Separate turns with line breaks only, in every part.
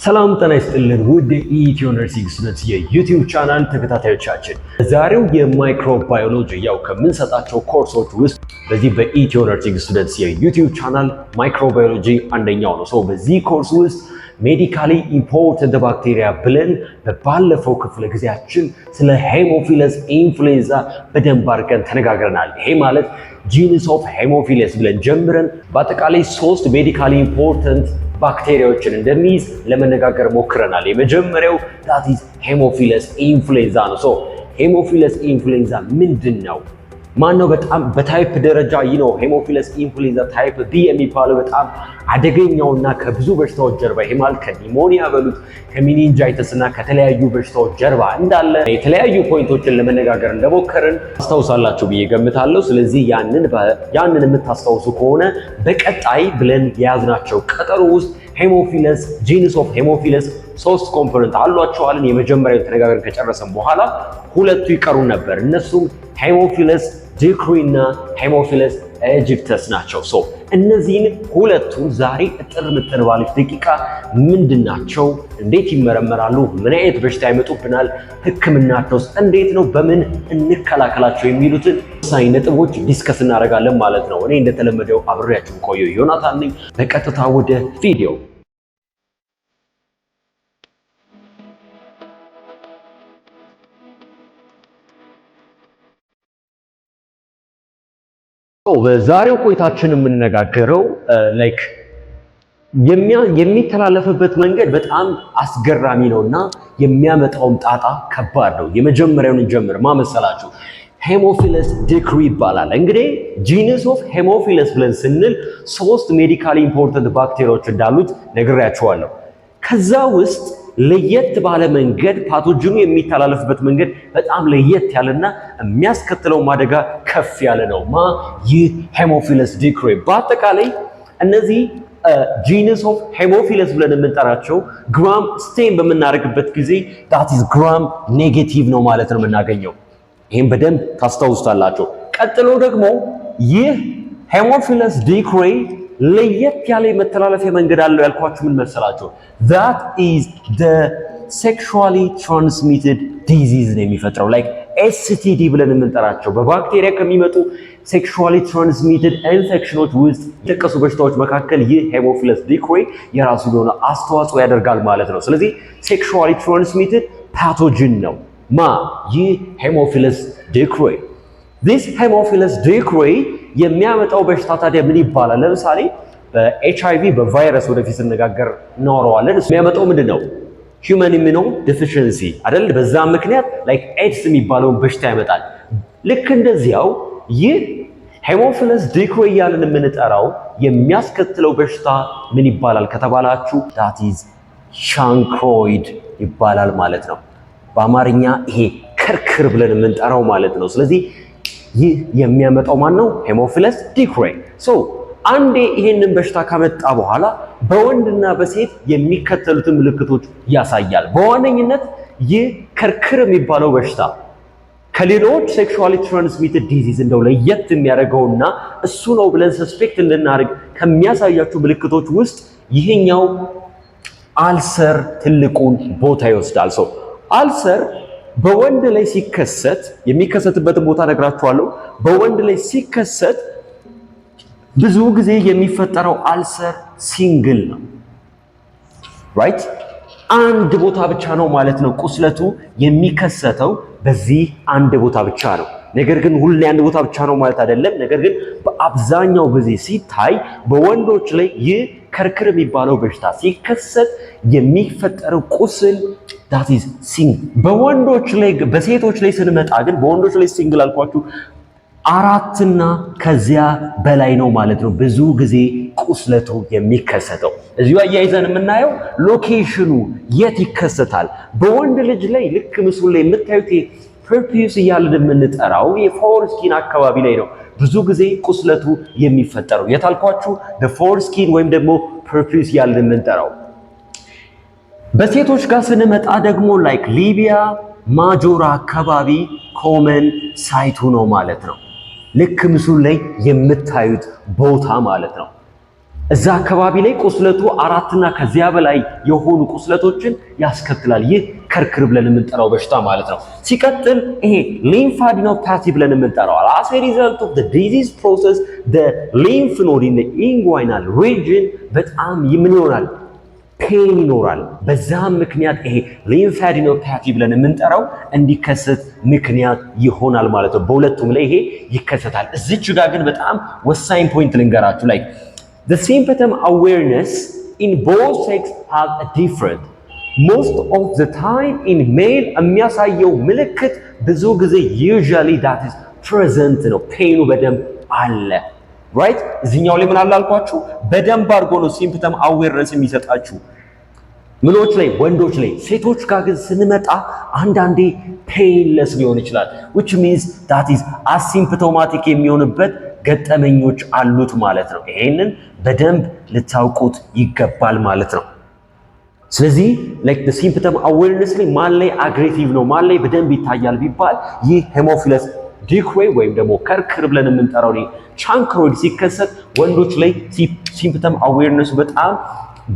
ሰላም ጤና ይስጥልን ውድ የኢትዮ ነርሲንግ ስቱደንትስ የዩቲዩብ ቻናል ተከታታዮቻችን፣ ዛሬው የማይክሮባዮሎጂ ያው ከምንሰጣቸው ኮርሶች ውስጥ በዚህ በኢትዮ ነርሲንግ ስቱደንትስ የዩቲዩብ ቻናል ማይክሮባዮሎጂ አንደኛው ነው። በዚህ ኮርስ ውስጥ ሜዲካሊ ኢምፖርታንት ባክቴሪያ ብለን በባለፈው ክፍለ ጊዜያችን ስለ ሄሞፊለስ ኢንፍሉዌንዛ በደንብ አድርገን ተነጋግረናል። ይሄ ማለት ጂንስ ኦፍ ሄሞፊለስ ብለን ጀምረን በአጠቃላይ 3 ሜዲካሊ ኢምፖርታንት ባክቴሪያዎችን እንደሚይዝ ለመነጋገር ሞክረናል። የመጀመሪያው that is ሄሞፊለስ ኢንፍሉዌንዛ ነው። ሄሞፊለስ ኢንፍሉዌንዛ ምንድን ነው? ማነው በጣም በታይፕ ደረጃ ሄሞፊለስ ኢንፍሉዌንዛ ታይፕ ቢ የሚባለው በጣም አደገኛውና ከብዙ በሽታዎች ጀርባ ይሄ ማለት ከኒሞኒያ በሉት ከሚኒንጃይተስ እና ከተለያዩ በሽታዎች ጀርባ እንዳለ የተለያዩ ፖይንቶችን ለመነጋገር እንደሞከርን አስታውሳላችሁ ብዬ ገምታለሁ። ስለዚህ ያንን የምታስታውሱ ከሆነ በቀጣይ ብለን የያዝናቸው ቀጠሮ ውስጥ ሄሞፊለስ ጂንስ ኦፍ ሄሞፊለስ 3 ኮምፖነንት አሏቸዋልን። የመጀመሪያው ተነጋገርን ከጨረሰን በኋላ ሁለቱ ይቀሩን ነበር። እነሱም ሄሞፊለስ ዲክሪ እና ሄሞፊለስ ኤጂፕተስ ናቸው። እነዚህን ሁለቱን ዛሬ እጥር ምጥን ባለች ደቂቃ ምንድናቸው፣ እንዴት ይመረመራሉ፣ ምን አይነት በሽታ ያመጡብናል፣ ህክምናቸውስ እንዴት ነው፣ በምን እንከላከላቸው የሚሉትን ወሳኝ ነጥቦች ዲስከስ እናደርጋለን ማለት ነው። እኔ እንደተለመደው አብሬያችሁ ቆየው ዮናታን ነኝ። በቀጥታ ወደ ቪዲዮ በዛሬው ቆይታችን የምንነጋገረው የሚተላለፍበት መንገድ በጣም አስገራሚ ነውና የሚያመጣውም ጣጣ ከባድ ነው። የመጀመሪያውን እንጀምር። ማመሰላችሁ ሄሞፊለስ ዲክሪ ይባላል። እንግዲህ ጂንስ ኦፍ ሄሞፊለስ ብለን ስንል 3 ሜዲካሊ ኢምፖርታንት ባክቴሪያዎች እንዳሉት ነግሬያችኋለሁ። ከዛ ውስጥ ለየት ባለ መንገድ ፓቶጅኑ የሚተላለፍበት መንገድ በጣም ለየት ያለና የሚያስከትለው አደጋ ከፍ ያለ ነው። ይህ ሄሞፊለስ ዲክሪ። በአጠቃላይ እነዚህ ጂንስ ኦፍ ሄሞፊለስ ብለን የምንጠራቸው ግራም ስቴን በምናደርግበት ጊዜ that is ግራም ኔጌቲቭ ነው ማለት ነው የምናገኘው። ይህም በደንብ ታስታውሱታላችሁ። ቀጥሎ ደግሞ ይህ ሄሞፊለስ ዲክሪ ለየት ያለ መተላለፊያ መንገድ አለው ያልኳችሁ ምን መሰላችሁ? that is the sexually transmitted disease ነው የሚፈጥረው። STD ብለን የምንጠራቸው በባክቴሪያ ከሚመጡ sexually transmitted infections ውስጥ የተጠቀሱ በሽታዎች መካከል ይህ ሄሞፊለስ ዲክሪ የራሱ የሆነ አስተዋጽኦ ያደርጋል ማለት ነው። ስለዚህ sexually transmitted pathogen ነው ይህ ሄሞፊለስ ዲክሪ። this hemophilus decree የሚያመጣው በሽታ ታዲያ ምን ይባላል? ለምሳሌ በኤችአይቪ በቫይረስ ወደፊት ስንነጋገር እናወራዋለን። እሱ የሚያመጣው ምንድነው? human immunodeficiency አይደል? በዛ ምክንያት ኤድስ የሚባለውን በሽታ ያመጣል። ልክ እንደዚያው ይህ ሄሞፊለስ ዲክሪ እያልን የምንጠራው የሚያስከትለው በሽታ ምን ይባላል ከተባላችሁ that is ቻንክሮይድ ይባላል ማለት ነው። በአማርኛ ይሄ ክርክር ብለን የምንጠራው ማለት ነው። ስለዚህ ይህ የሚያመጣው ማን ነው? ሄሞፊለስ ዲክሪ። አንዴ ይሄንን በሽታ ካመጣ በኋላ በወንድና በሴት የሚከተሉትን ምልክቶች ያሳያል። በዋነኝነት ይህ ክርክር የሚባለው በሽታ ከሌሎች ሴክሹዋሊ ትራንስሚትድ ዲዚዝ እንደው ለየት የሚያደርገውና እሱ ነው ብለን ሰስፔክት እንድናደርግ ከሚያሳያቸው ምልክቶች ውስጥ ይሄኛው አልሰር ትልቁን ቦታ ይወስዳል። አልሰር በወንድ ላይ ሲከሰት የሚከሰትበትን ቦታ ነግራችኋለሁ። በወንድ ላይ ሲከሰት ብዙ ጊዜ የሚፈጠረው አልሰር ሲንግል ነው። ራይት አንድ ቦታ ብቻ ነው ማለት ነው። ቁስለቱ የሚከሰተው በዚህ አንድ ቦታ ብቻ ነው። ነገር ግን ሁሌ አንድ ቦታ ብቻ ነው ማለት አይደለም። ነገር ግን በአብዛኛው ጊዜ ሲታይ በወንዶች ላይ ይህ ክርክር የሚባለው በሽታ ሲከሰት የሚፈጠረው ቁስል that is ሲንግል። በወንዶች ላይ በሴቶች ላይ ስንመጣ ግን በወንዶች ላይ ሲንግል አልኳችሁ 4 እና ከዚያ በላይ ነው ማለት ነው። ብዙ ጊዜ ቁስለቱ የሚከሰተው እዚሁ አያይዘን የምናየው ሎኬሽኑ የት ይከሰታል። በወንድ ልጅ ላይ ልክ ምስሉ ላይ የምታዩት ፐርፒዩስ እያልን የምንጠራው የፎርስኪን አካባቢ ላይ ነው ብዙ ጊዜ ቁስለቱ የሚፈጠረው። የታልኳችሁ ፎርስኪን ወይም ደግሞ ፐርፒዩስ እያልን የምንጠራው። በሴቶች ጋር ስንመጣ ደግሞ ሊቢያ ማጆራ አካባቢ ኮመን ሳይቱ ነው ማለት ነው። ልክ ምስሉ ላይ የምታዩት ቦታ ማለት ነው። እዛ አካባቢ ላይ ቁስለቱ 4 እና ከዚያ በላይ የሆኑ ቁስለቶችን ያስከትላል። ይህ ከርክር ብለን የምንጠራው በሽታ ማለት ነው። ሲቀጥል ይሄ ሊምፋዲኖፓቲ ብለን የምንጠራው as a result of the disease process the lymph node in the inguinal region በጣም ምን ይሆናል? ፔን ይኖራል። በዛም ምክንያት ይሄ ሊምፋዲኖፓቲ ብለን የምንጠራው እንዲከሰት ምክንያት ይሆናል ማለት ነው። በሁለቱም ላይ ይሄ ይከሰታል። እዚች ጋር ግን በጣም ወሳኝ ፖይንት ልንገራችሁ ላይ the symptom awareness in both sex have a different most of the time in male የሚያሳየው ምልክት ብዙ ጊዜ usually that is present ነው። ፔኑ በደንብ አለ right እዚህኛው ላይ ምን አለ አልኳችሁ? በደንብ አድርጎ ነው ሲምፕተም አዌርነስ የሚሰጣችሁ ምኖች ላይ ወንዶች ላይ። ሴቶች ጋር ግን ስንመጣ አንዳንዴ ፔንለስ ሊሆን ይችላል which means that is asymptomatic የሚሆንበት ገጠመኞች አሉት ማለት ነው። ይሄንን በደንብ ልታውቁት ይገባል ማለት ነው። ስለዚህ like the symptom awareness ላይ ማን ላይ አግሬሲቭ ነው ማን ላይ በደንብ ይታያል ቢባል ይህ ሄሞፊለስ ዲክዌይ ወይም ደግሞ ከርክር ብለን የምንጠራው ቻንክሮይድ ሲከሰት ወንዶች ላይ ሲምፕተም አዌርነሱ በጣም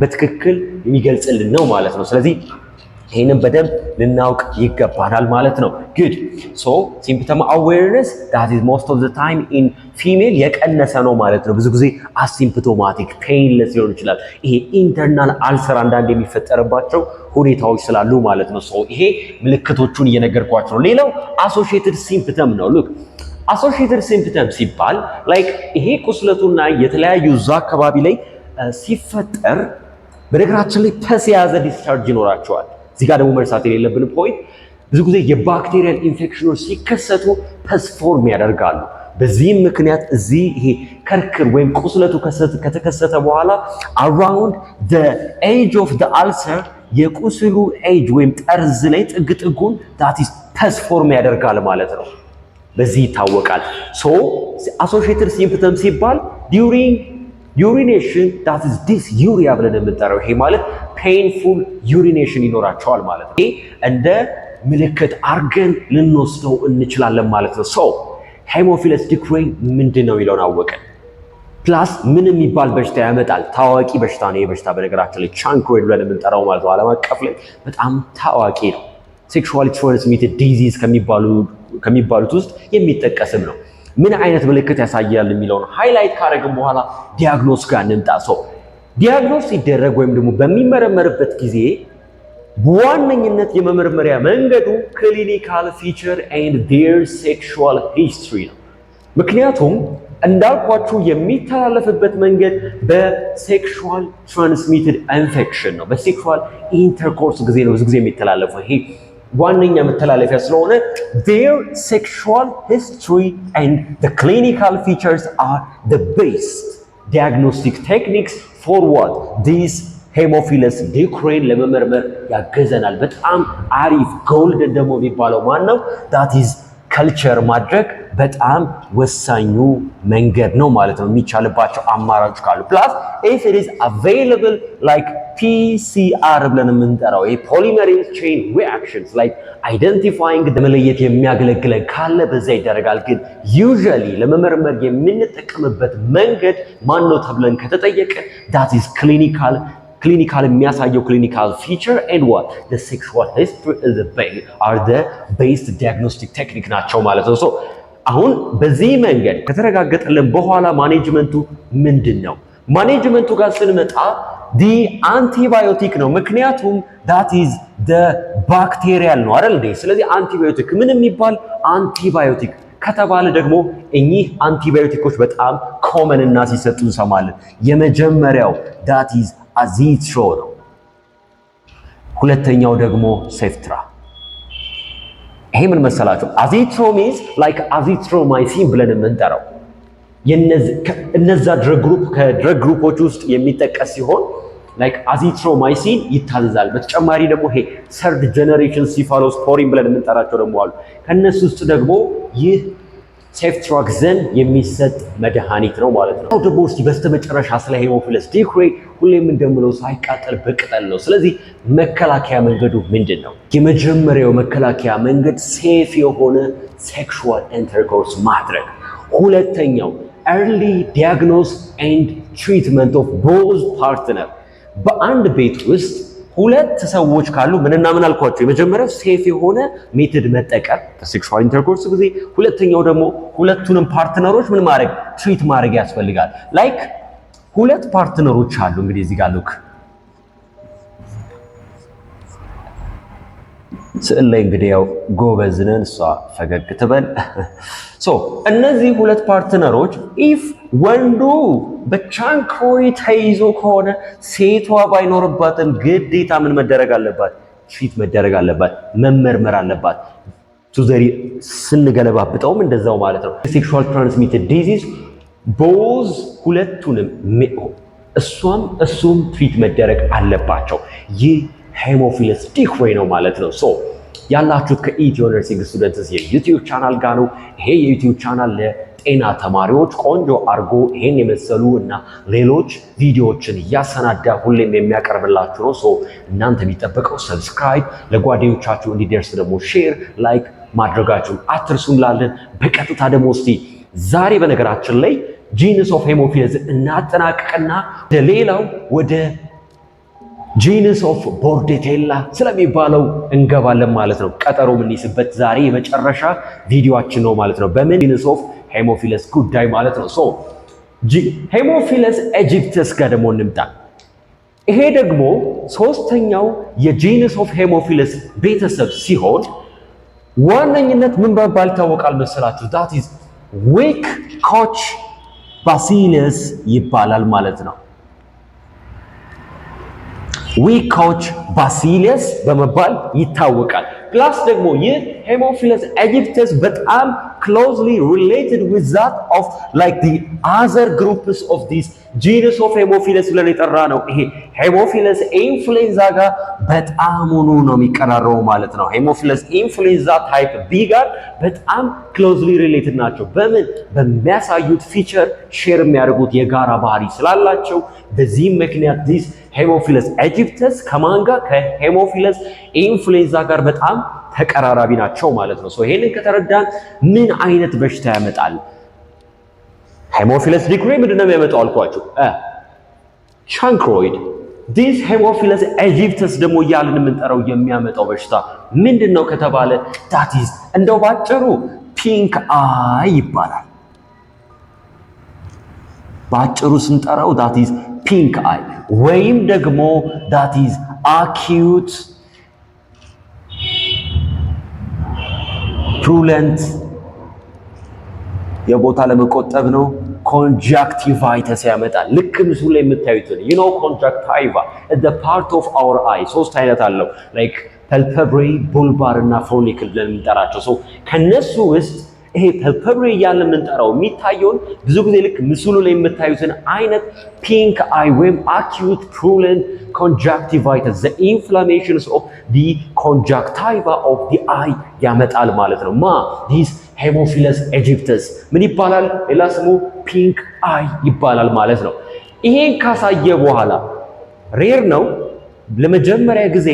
በትክክል የሚገልጽልን ነው ማለት ነው። ስለዚህ ይሄንን በደንብ ልናውቅ ይገባናል ማለት ነው። good so symptom awareness that is most of the time in female የቀነሰ ነው ማለት ነው። ብዙ ጊዜ asymptomatic painless ሊሆን ይችላል። ይሄ ኢንተርናል አልሰር አንዳንድ የሚፈጠርባቸው ሁኔታዎች ስላሉ ማለት ነው። so ይሄ ምልክቶቹን እየነገርኳችሁ ነው። ሌላው associated symptom ነው። look associated symptom ሲባል like ይሄ ቁስለቱና የተለያዩ እዛ አካባቢ ላይ ሲፈጠር በነገራችን ላይ ፐስ የያዘ ዲስቻርጅ ይኖራቸዋል። እዚህ ጋር ደግሞ መርሳት የሌለብን ፖይንት ብዙ ጊዜ የባክቴሪያል ኢንፌክሽኖች ሲከሰቱ ፐስ ፎርም ያደርጋሉ። በዚህም ምክንያት እዚህ ይሄ ከርክር ወይም ቁስለቱ ከተከሰተ በኋላ around the age of the ulcer የቁስሉ ኤጅ ወይም ጠርዝ ላይ ጥጉን that is ፐስ ፎርም ያደርጋል ማለት ነው። በዚህ ይታወቃል። so associated symptom ሲባል during urination that is dysuria ብለን የምንጠራው ይሄ ማለት painful urination ይኖራቸዋል ማለት ነው። ይሄ እንደ ምልክት አርገን ልንወስደው እንችላለን ማለት ነው። so hemophilus ducrey ምንድነው የሚለውን አወቀን። ፕላስ ምን የሚባል በሽታ ያመጣል? ታዋቂ በሽታ ነው። የበሽታ በነገራችን ላይ ቻንክሮይድ ብለን የምንጠራው ማለት ነው። ዓለም አቀፍ ላይ በጣም ታዋቂ ነው። sexually transmitted disease ከሚባሉት ውስጥ የሚጠቀስም ነው። ምን አይነት ምልክት ያሳያል የሚለውን ሃይላይት ካደረግን በኋላ ዲያግኖስ ጋር እንምጣ። ሰው ዲያግኖስ ሲደረግ ወይም ደግሞ በሚመረመርበት ጊዜ በዋነኝነት የመመርመሪያ መንገዱ ክሊኒካል ፊቸር ኤንድ ዴር ሴክሹዋል ሂስትሪ ነው። ምክንያቱም እንዳልኳችሁ የሚተላለፍበት መንገድ በሴክሹዋል ትራንስሚትድ ኢንፌክሽን ነው። በሴክሹዋል ኢንተርኮርስ ጊዜ ነው ብዙ ጊዜ የሚተላለፈው። ይሄ ዋነኛ መተላለፊያ ስለሆነ their sexual history and the clinical features are the best diagnostic techniques for what this hemophilus ducrey ለመመርመር ያገዘናል። በጣም አሪፍ ጎልድ ደግሞ የሚባለው ማን ነው? that is ከልቸር ማድረግ በጣም ወሳኙ መንገድ ነው ማለት ነው። የሚቻልባቸው አማራጮች ካሉ ፕላስ if it is available like PCR ብለን የምንጠራው ይሄ polymerase chain reactions like identifying ለመለየት የሚያገለግለን ካለ በዛ ይደረጋል። ግን usually ለመመርመር የምንጠቀምበት መንገድ ማን ነው ተብለን ከተጠየቀ that is clinical የሚያሳየው clinical feature and what the sexual history is the best diagnostic technique ናቸው ማለት ነው። so አሁን በዚህ መንገድ ከተረጋገጠልን በኋላ ማኔጅመንቱ ምንድነው? ማኔጅመንቱ ጋር ስንመጣ the antibiotic ነው። ምክንያቱም that is the bacterial ነው አይደል እንዴ? ስለዚህ አንቲባዮቲክ ምን የሚባል አንቲባዮቲክ ከተባለ ደግሞ እኚህ አንቲባዮቲኮች በጣም ኮመን እና ሲሰጡ እንሰማለን። የመጀመሪያው that is azithro ነው። ሁለተኛው ደግሞ ሴፍትራ። ይሄ ምን መሰላችሁ? azithro means like azithromycin ብለን የምንጠራው እነዛ ከድረግ ግሩፖች ውስጥ የሚጠቀስ ሲሆን like azithromycin ይታዘዛል። በተጨማሪ ደግሞ ይሄ third generation cephalosporin ብለን የምንጠራቸው ደግሞ አሉ። ከነሱ ውስጥ ደግሞ ይህ ሴፍትራክዘን የሚሰጥ መድኃኒት ነው ማለት ነው። ደግሞ እስቲ በስተመጨረሻ ስለ ሄሞፊለስ ዲክሬይ ሁሌም እንደምለው ሳይቃጠል በቅጠል ነው። ስለዚህ መከላከያ መንገዱ ምንድን ነው? የመጀመሪያው መከላከያ መንገድ ሴፍ የሆነ ሴክሹዋል ኢንተርኮርስ ማድረግ። ሁለተኛው early diagnosis and treatment of both partner በአንድ ቤት ውስጥ ሁለት ሰዎች ካሉ ምንና ምን አልኳቸው? የመጀመሪያው ሴፍ የሆነ ሜተድ መጠቀም በሴክሹዋል ኢንተርኮርስ ጊዜ፣ ሁለተኛው ደግሞ ሁለቱንም ፓርትነሮች ምን ማድረግ ትሪት ማድረግ ያስፈልጋል። ላይክ ሁለት ፓርትነሮች አሉ እንግዲህ እዚህ ጋር ሉክ ስዕል ላይ እንግዲህ ያው ጎበዝ ነን እሷ ፈገግ ትበል። ሶ እነዚህ ሁለት ፓርትነሮች ኢፍ ወንዱ በቻንክሮይድ ተይዞ ከሆነ ሴቷ ባይኖርባትም ግዴታ ምን መደረግ አለባት? ትሪት መደረግ አለባት፣ መመርመር አለባት። ቱዘሪ ስንገለባብጠውም እንደዛው ማለት ነው። ሴክሹዋል ትራንስሚትድ ዲዚዝ ቦዝ ሁለቱንም እሱም ትሪት መደረግ አለባቸው። ይህ ሄሞፊለስ ዲክዌይ ነው ማለት ነው። ሶ ያላችሁት ከኢትዮ ነርሲንግ ስቱደንትስ የዩቲዩብ ቻናል ጋር ነው። ይሄ የዩቲዩብ ቻናል ለጤና ተማሪዎች ቆንጆ አድርጎ ይሄን የመሰሉ እና ሌሎች ቪዲዮዎችን እያሰናዳ ሁሌም የሚያቀርብላችሁ ነው። ሶ እናንተ የሚጠበቀው ሰብስክራይብ፣ ለጓደኞቻችሁ እንዲደርስ ደግሞ ሼር፣ ላይክ ማድረጋችሁን አትርሱ እንላለን። በቀጥታ ደግሞ እስቲ ዛሬ በነገራችን ላይ ጂነስ ኦፍ ሄሞፊለስ እናጠናቅቅና ሌላው ወደ ጂነስ ኦፍ ቦርዴቴላ ስለሚባለው እንገባለን ማለት ነው። ቀጠሮ የምንይዝበት ዛሬ የመጨረሻ ቪዲዮአችን ነው ማለት ነው። በምን ጂነስ ኦፍ ሄሞፊለስ ጉዳይ ማለት ነው። ሶ ሄሞፊለስ ኢጂፕተስ ጋር ደግሞ እንምጣ። ይሄ ደግሞ ሶስተኛው የጂነስ ኦፍ ሄሞፊለስ ቤተሰብ ሲሆን ዋነኝነት ምን በመባል ይታወቃል መሰላችሁ? ዳት ኢዝ ዊክ ኮች ባሲለስ ይባላል ማለት ነው። ዊክ ኮች ባሲለስ በመባል ይታወቃል። ፕላስ ደግሞ ይህ ሄሞፊለስ ኢጂፕተስ በጣም closely related with that of like the other groups of this genus of hemophilus ብለን የጠራ ነው። ይሄ ሄሞፊለስ ኢንፍሉዌንዛ ጋር በጣም ሆኖ ነው የሚቀራረበው ማለት ነው። ሄሞፊለስ ኢንፍሉዌንዛ ታይፕ ቢ ጋር በጣም closely related ናቸው። በምን በሚያሳዩት ፊቸር ሼር የሚያደርጉት የጋራ ባህሪ ስላላቸው በዚህም ምክንያት this ሄሞፊለስ ኢጂፕተስ ከማን ጋር ከሄሞፊለስ ኢንፍሉዌንዛ ጋር በጣም ተቀራራቢ ናቸው ማለት ነው። ሶ ይሄንን ከተረዳን ምን አይነት በሽታ ያመጣል? ሄሞፊለስ ዲክዌይ ምንድነው የሚያመጣው አልኳችሁ? ቻንክሮይድ። ዲስ ሄሞፊለስ ኢጂፕተስ ደግሞ እያልን የምንጠራው የሚያመጣው በሽታ ምንድነው ከተባለ ዳት ኢዝ እንደው ባጭሩ ፒንክ አይ ይባላል። ባጭሩ ስንጠራው ዳት ኢዝ ፒንክ አይ ወይም ደግሞ ዳት ኢዝ አኪዩት ፕሩለንት የቦታ ለመቆጠብ ነው። ኮንጃክቲቫይተስ ያመጣል። ልክ ምስሉ ላይ የምታዩት ነው። ኮንጃክቲቫ the part of our eye ሶስት አይነት አለው። ላይክ ፐልፐብሬ፣ ቡልባር እና ፎርኒክል ብለን የምንጠራቸው። ሶ ከነሱ ውስጥ ይሄ ፐልፐብሬ እያልን የምንጠራው የሚታየውን ብዙ ጊዜ ልክ ምስሉ ላይ የምታዩትን አይነት ፒንክ አይ ወይም አኪዩት ፕሩለንት ኮንጃክቲቫይተስ the inflammations of the conjunctiva of the eye ያመጣል ማለት ነው። this ሄሞፊለስ ኢጂፕተስ ምን ይባላል? ሌላ ስሙ ፒንክ አይ ይባላል ማለት ነው። ይሄን ካሳየ በኋላ ሬር ነው። ለመጀመሪያ ጊዜ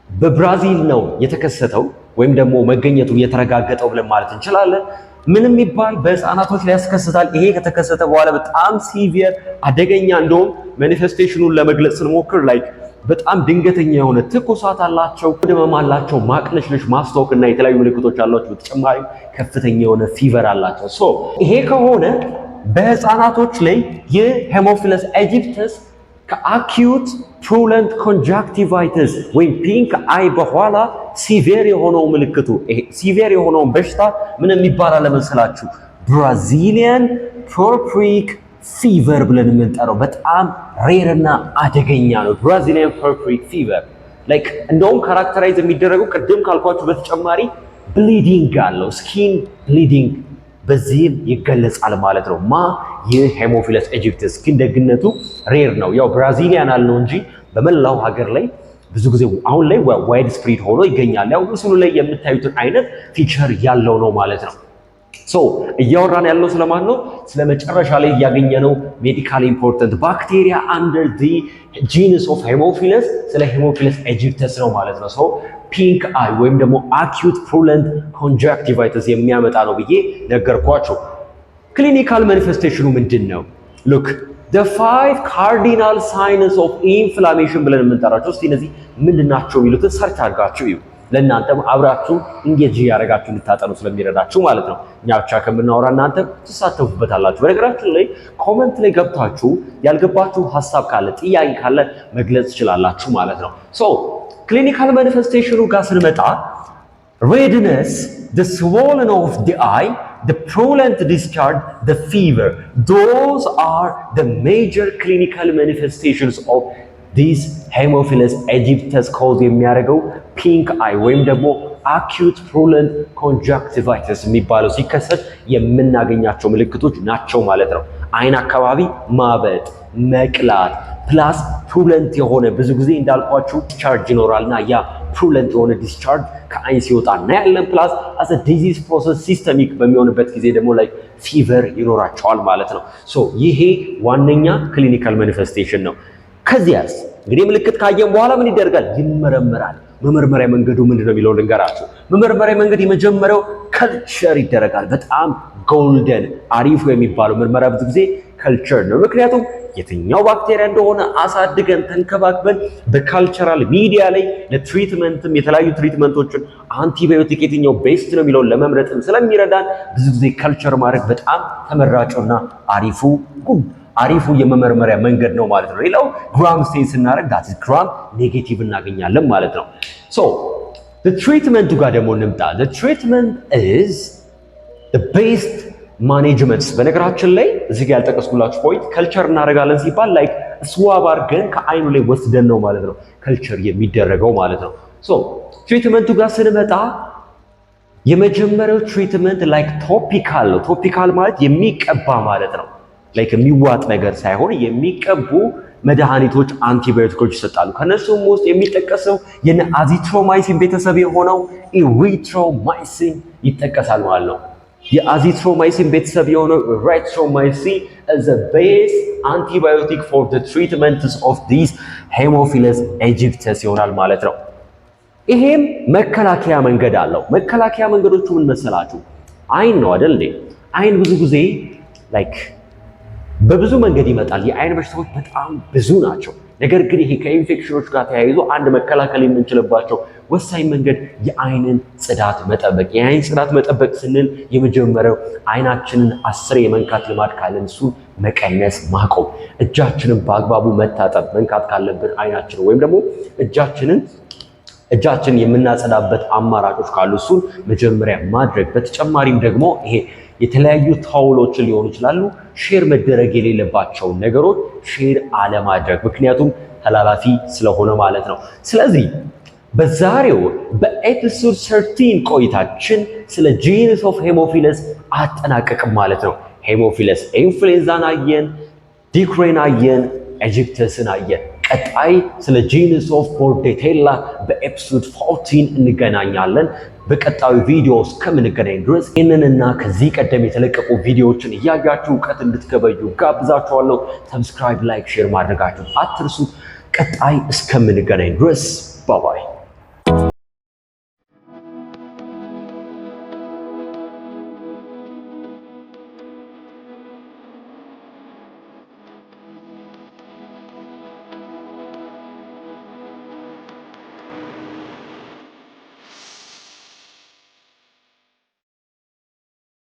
በብራዚል ነው የተከሰተው ወይም ደግሞ መገኘቱ የተረጋገጠው ብለን ማለት እንችላለን። ምንም ይባል በህፃናቶች ላይ ያስከስታል። ይሄ ከተከሰተ በኋላ በጣም ሲቪየር አደገኛ፣ እንደውም ማኒፌስቴሽኑን ለመግለጽ ስንሞክር ላይክ በጣም ድንገተኛ የሆነ ትኩሳት አላቸው፣ ደም አላቸው፣ ማቅለሽለሽ፣ ማስታወክ እና የተለያዩ ምልክቶች አላቸው። በተጨማሪም ከፍተኛ የሆነ ፊቨር አላቸው። ሶ ይሄ ከሆነ በህፃናቶች ላይ የሄሞፊለስ ኢጂፕተስ ከአኪዩት ፕሩለንት ኮንጃክቲቫይተስ ወይም ፒንክ አይ በኋላ ሲቪየር የሆነው ምልክቱ ይሄ ሲቪየር የሆነው በሽታ ምን የሚባል አለመሰላችሁ? ብራዚሊያን ፐርፕሪክ ፊቨር ብለን የምንጠራው በጣም ሬር እና አደገኛ ነው። ብራዚሊያን ፐርፕሪክ ፊቨር ላይክ እንደውም ካራክተራይዝ የሚደረገው ቅድም ካልኳችሁ በተጨማሪ ብሊዲንግ አለው፣ ስኪን ብሊዲንግ በዚህም ይገለጻል ማለት ነው። ይህ ሄሞፊለስ ኢጂፕተስ ግን ደግነቱ ሬር ነው። ያው ብራዚሊያን አልነው እንጂ በመላው ሀገር ላይ ብዙ ጊዜ አሁን ላይ ዋይድ ስፕሪድ ሆኖ ይገኛል። ያው ምስሉ ላይ የምታዩትን አይነት ፊቸር ያለው ነው ማለት ነው። ሶ እያወራን ያለው ስለማን ነው? ስለ መጨረሻ ላይ ያገኘነው ሜዲካል ኢምፖርታንት ባክቴሪያ አንደር ዲ ጂነስ ኦፍ ሄሞፊለስ ስለ ሄሞፊለስ ኢጂፕተስ ነው ማለት ነው። ሶ ፒንክ አይ ወይም ደግሞ አኪዩት ፕሩለንት ኮንጃክቲቫይተስ የሚያመጣ ነው ብዬ ነገርኳቸው። ክሊኒካል ማኒፌስቴሽኑ ምንድን ነው? ሉክ the 5 cardinal signs of inflammation ብለን የምንጠራቸው እስቲ እነዚህ ምንድናቸው የሚሉትን ሰርች አድርጋችሁ እዩ። ለእናንተም አብራችሁ እንጌጅ ያደርጋችሁ እንድታጠኑ ስለሚረዳችሁ ማለት ነው። እኛ ብቻ ከምናወራ እናንተ ትሳተፉበታላችሁ። በነገራችን ላይ ኮመንት ላይ ገብታችሁ ያልገባችሁ ሐሳብ ካለ ጥያቄ ካለ መግለጽ ትችላላችሁ ማለት ነው። ሶ ክሊኒካል ማኒፌስቴሽኑ ጋር ስንመጣ redness, the swollen of the eye, the purulent discharge, the fever, those are the major clinical manifestations of this Haemophilus aegyptus cause የሚያደርገው ፒንክ አይ ወይም ደግሞ acute purulent conjunctivitis የሚባለው ሲከሰት የምናገኛቸው ምልክቶች ናቸው ማለት ነው። አይን አካባቢ ማበጥ፣ መቅላት ፕላስ ፕሩለንት የሆነ ብዙ ጊዜ እንዳልኳችሁ ዲስቻርጅ ይኖራልና ያ ፕሩለንት የሆነ ዲስቻርጅ ከአይን ሲወጣ እናያለን። ፕላስ አስ ዲዚዝ ፕሮሰስ ሲስተሚክ በሚሆንበት ጊዜ ደግሞ ላይ ፊቨር ይኖራቸዋል ማለት ነው። ሶ ይሄ ዋነኛ ክሊኒካል ማኒፌስቴሽን ነው። ከዚያስ እንግዲህ ምልክት ካየን በኋላ ምን ይደረጋል? ይመረመራል። መመርመሪያ መንገዱ ምንድነው የሚለው ልንገራችሁ። መመርመሪያ መንገድ የመጀመሪያው ከልቸር ይደረጋል። በጣም ጎልደን አሪፉ የሚባለው ምርመራ ብዙ ጊዜ ከልቸር ነው። ምክንያቱም የትኛው ባክቴሪያ እንደሆነ አሳድገን ተንከባክበን በካልቸራል ሚዲያ ላይ ለትሪትመንትም የተለያዩ ትሪትመንቶችን አንቲባዮቲክ የትኛው ቤስት ነው የሚለውን ለመምረጥም ስለሚረዳን ብዙ ጊዜ ከልቸር ማድረግ በጣም ተመራጩና አሪፉ የመመርመሪያ መንገድ ነው ማለት ነው። ሌላው ግራም ስቴን ስናደርግ ዳት ግራም ኔጌቲቭ እናገኛለን ማለት ነው። ሶ ትሪትመንቱ ጋር ደግሞ እንምጣ። ትሪትመንት ኢዝ ቤስት ማኔጅመንትስ። በነገራችን ላይ እዚህ ጋር ያልጠቀስኩላችሁ ፖይንት ከልቸር እናደርጋለን ሲባል ላይክ ስዋብ አድርገን ከአይኑ ላይ ወስደን ነው ማለት ነው ከልቸር የሚደረገው ማለት ነው። ሶ ትሪትመንቱ ጋር ስንመጣ የመጀመሪያው ትሪትመንት ላይክ ቶፒካል ነው። ቶፒካል ማለት የሚቀባ ማለት ነው። ላይክ የሚዋጥ ነገር ሳይሆን የሚቀቡ መድኃኒቶች አንቲባዮቲኮች ይሰጣሉ። ከነሱም ውስጥ የሚጠቀሰው የነ አዚትሮማይሲን ቤተሰብ የሆነው ኢሪትሮማይሲን ይጠቀሳል ማለት ነው። የአዚትሮማይሲን ቤተሰብ የሆነው ኢሪትሮማይሲን is the best antibiotic for the treatment of these Haemophilus aegyptus ይሆናል ማለት ነው። ይሄም መከላከያ መንገድ አለው። መከላከያ መንገዶቹ ምን መሰላችሁ? አይን ነው አይደል? አይን ብዙ ጊዜ ላይክ በብዙ መንገድ ይመጣል። የአይን በሽታዎች በጣም ብዙ ናቸው። ነገር ግን ይሄ ከኢንፌክሽኖች ጋር ተያይዞ አንድ መከላከል የምንችልባቸው ወሳኝ መንገድ የአይንን ጽዳት መጠበቅ። የአይን ጽዳት መጠበቅ ስንል የመጀመሪያው አይናችንን 10 የመንካት ልማድ ካለን እሱን መቀነስ ማቆም፣ እጃችንን በአግባቡ መታጠብ፣ መንካት ካለብን አይናችንን ወይም ደግሞ እጃችንን የምናጸዳበት አማራጮች ካሉ እሱን መጀመሪያ ማድረግ። በተጨማሪም ደግሞ ይሄ የተለያዩ ታውሎችን ሊሆኑ ይችላሉ ሼር መደረግ የሌለባቸውን ነገሮች ሼር አለማድረግ፣ ምክንያቱም ተላላፊ ስለሆነ ማለት ነው። ስለዚህ በዛሬው በኤፒሶድ 13 ቆይታችን ስለ ጂነስ ኦፍ ሄሞፊለስ አጠናቀቅም ማለት ነው። ሄሞፊለስ ኢንፍሉዌንዛን አየን፣ ዲክሬን አየን፣ ኤጂፕተስን አየን። ቀጣይ ስለ ጂነስ ኦፍ ቦርዴቴላ በኤፒሶድ 14 እንገናኛለን። በቀጣዩ ቪዲዮ እስከምንገናኝ ድረስ ይህንንና ከዚህ ቀደም የተለቀቁ ቪዲዮዎችን እያያችሁ እውቀት እንድትገበዩ ጋብዛችኋለሁ። ሰብስክራይብ፣ ላይክ፣ ሼር ማድረጋችሁ አትርሱ። ቀጣይ እስከምንገናኝ ድረስ ባይ ባይ።